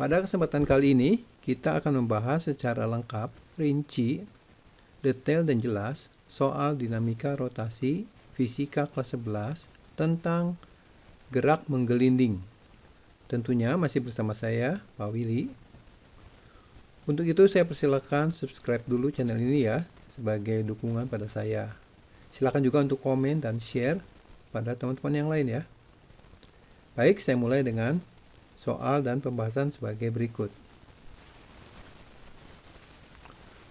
Pada kesempatan kali ini, kita akan membahas secara lengkap, rinci, detail dan jelas soal dinamika rotasi fisika kelas 11 tentang gerak menggelinding. Tentunya masih bersama saya, Pak Willy. Untuk itu saya persilakan subscribe dulu channel ini ya, sebagai dukungan pada saya. Silakan juga untuk komen dan share pada teman-teman yang lain ya. Baik, saya mulai dengan soal dan pembahasan sebagai berikut.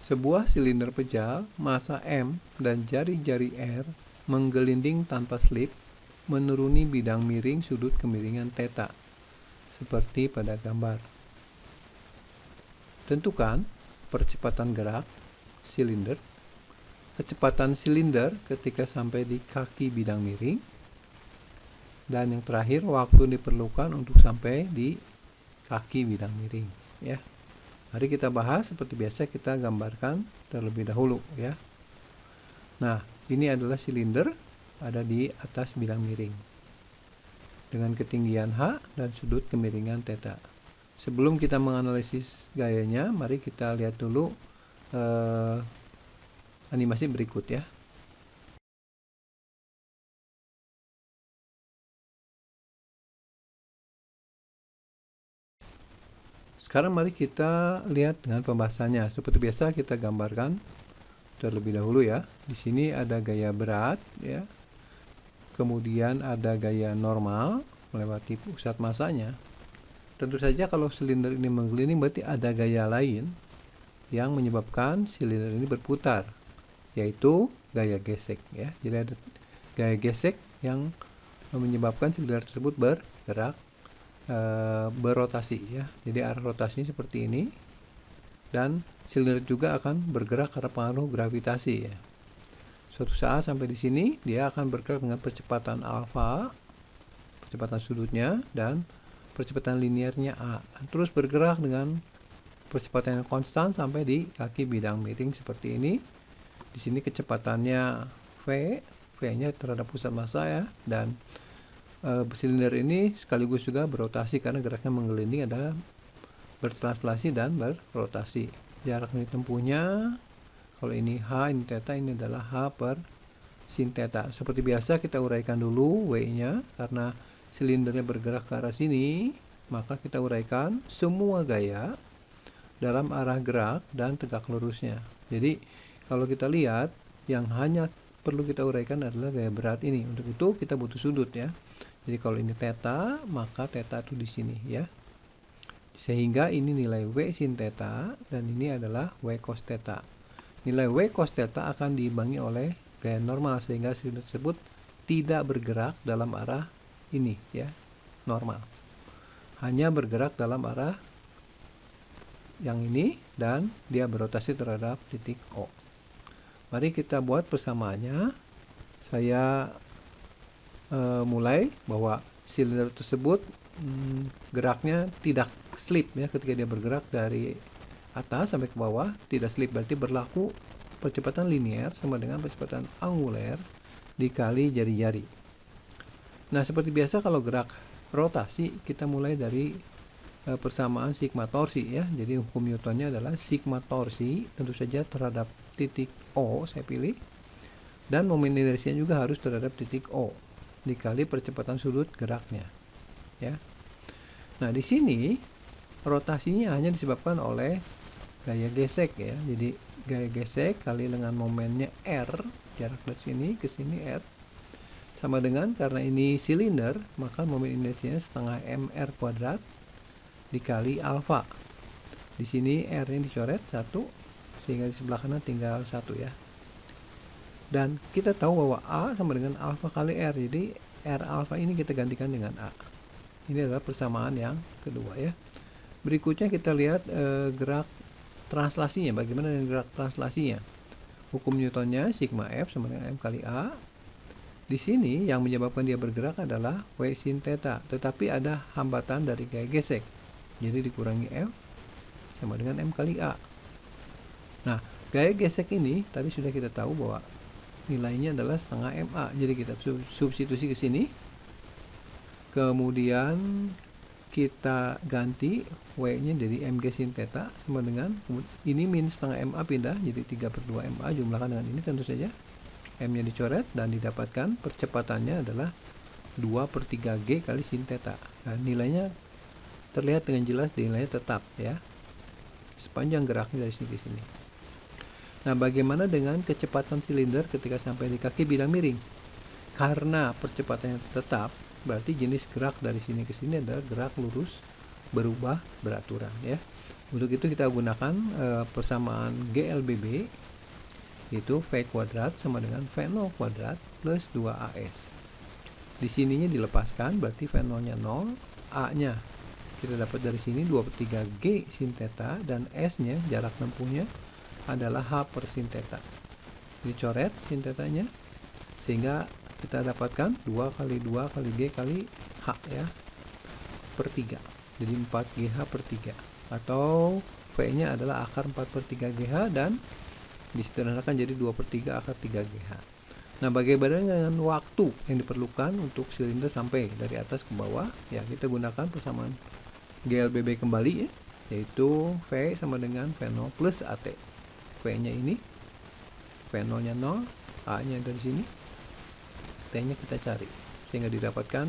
Sebuah silinder pejal massa M dan jari-jari R menggelinding tanpa slip menuruni bidang miring sudut kemiringan θ, seperti pada gambar. Tentukan percepatan gerak silinder, kecepatan silinder ketika sampai di kaki bidang miring, dan yang terakhir waktu diperlukan untuk sampai di kaki bidang miring ya. Mari kita bahas seperti biasa, kita gambarkan terlebih dahulu ya. Nah, ini adalah silinder ada di atas bidang miring dengan ketinggian H dan sudut kemiringan θ. Sebelum kita menganalisis gayanya, mari kita lihat dulu animasi berikut ya. Sekarang mari kita lihat dengan pembahasannya. Seperti biasa kita gambarkan terlebih dahulu ya. Di sini ada gaya berat ya. Kemudian ada gaya normal melewati pusat massanya. Tentu saja kalau silinder ini menggelinding berarti ada gaya lain yang menyebabkan silinder ini berputar, yaitu gaya gesek ya. Jadi ada gaya gesek yang menyebabkan silinder tersebut bergerak, berotasi ya. Jadi arah rotasinya seperti ini, dan silinder juga akan bergerak karena pengaruh gravitasi ya. Suatu saat sampai di sini dia akan bergerak dengan percepatan alfa, percepatan sudutnya, dan percepatan linearnya a. Terus bergerak dengan percepatan yang konstan sampai di kaki bidang miring seperti ini. Di sini kecepatannya v, v-nya terhadap pusat massa ya, dan silinder ini sekaligus juga berotasi karena geraknya menggelinding adalah bertranslasi dan berrotasi. Jarak yang ditempuhnya, kalau ini H, ini θ, ini adalah H per sin θ. Seperti biasa kita uraikan dulu W-nya, karena silindernya bergerak ke arah sini, maka kita uraikan semua gaya dalam arah gerak dan tegak lurusnya. Jadi kalau kita lihat, yang hanya perlu kita uraikan adalah gaya berat ini. Untuk itu kita butuh sudut ya. Jadi kalau ini θ, maka θ itu di sini ya. Sehingga ini nilai W sin θ dan ini adalah W cos θ. Nilai W cos θ akan diimbangi oleh gaya normal sehingga silinder tersebut tidak bergerak dalam arah ini ya, normal. Hanya bergerak dalam arah yang ini dan dia berotasi terhadap titik O. Mari kita buat persamaannya. Saya mulai bahwa silinder tersebut geraknya tidak slip ya, ketika dia bergerak dari atas sampai ke bawah tidak slip, berarti berlaku percepatan linear sama dengan percepatan angular dikali jari-jari. Nah, seperti biasa kalau gerak rotasi kita mulai dari persamaan sigma torsi ya. Jadi hukum Newtonnya adalah sigma torsi tentu saja terhadap titik O saya pilih, dan momen inersinya juga harus terhadap titik O dikali percepatan sudut geraknya ya. Nah, di sini rotasinya hanya disebabkan oleh gaya gesek ya. Jadi gaya gesek kali dengan momennya R, jarak dari sini ke sini R, sama dengan, karena ini silinder, maka momen inersinya setengah mr kuadrat dikali alfa. Di sini R-nya dicoret 1, sehingga di sebelah kanan tinggal 1 ya. Dan kita tahu bahwa A sama dengan alfa kali R, jadi R alfa ini kita gantikan dengan A. Ini adalah persamaan yang kedua ya. Berikutnya kita lihat gerak translasinya. Bagaimana dengan gerak translasinya? Hukum Newtonnya sigma F sama dengan M kali A. Di sini yang menyebabkan dia bergerak adalah W sin θ, tetapi ada hambatan dari gaya gesek. Jadi dikurangi F sama dengan M kali A. Nah, gaya gesek ini tadi sudah kita tahu bahwa nilainya adalah setengah MA. Jadi kita substitusi ke sini. Kemudian kita ganti W-nya jadi MG sin theta sama dengan ini min setengah MA pindah jadi 3/2 MA, jumlahkan dengan ini tentu saja. M-nya dicoret dan didapatkan percepatannya adalah 2/3 G kali sin theta. Nah, nilainya terlihat dengan jelas, nilainya tetap ya. Sepanjang geraknya dari sini ke sini. Nah, bagaimana dengan kecepatan silinder ketika sampai di kaki bidang miring? Karena percepatannya tetap, berarti jenis gerak dari sini ke sini adalah gerak lurus berubah beraturan ya. Untuk itu kita gunakan persamaan GLBB, yaitu V kuadrat sama dengan V0 kuadrat plus 2AS. Di sininya dilepaskan, berarti V0-nya 0, A-nya kita dapat dari sini 2/3 G sin theta, dan S-nya jarak tempuhnya adalah H per sin theta. Dicoret sin theta-nya sehingga kita dapatkan 2 kali 2 kali G kali H ya per 3, jadi 4GH per 3, atau V-nya adalah akar 4/3 GH dan disederhanakan jadi 2/3 akar 3GH. Nah, bagaimana dengan waktu yang diperlukan untuk silinder sampai dari atas ke bawah? Ya, kita gunakan persamaan GLBB kembali ya, yaitu V sama dengan V0 plus AT. V-nya ini, V0-nya 0, A-nya dari sini, T-nya kita cari sehingga didapatkan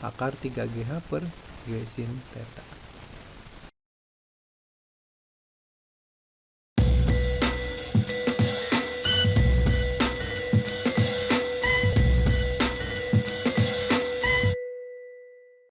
akar 3GH per G sin theta.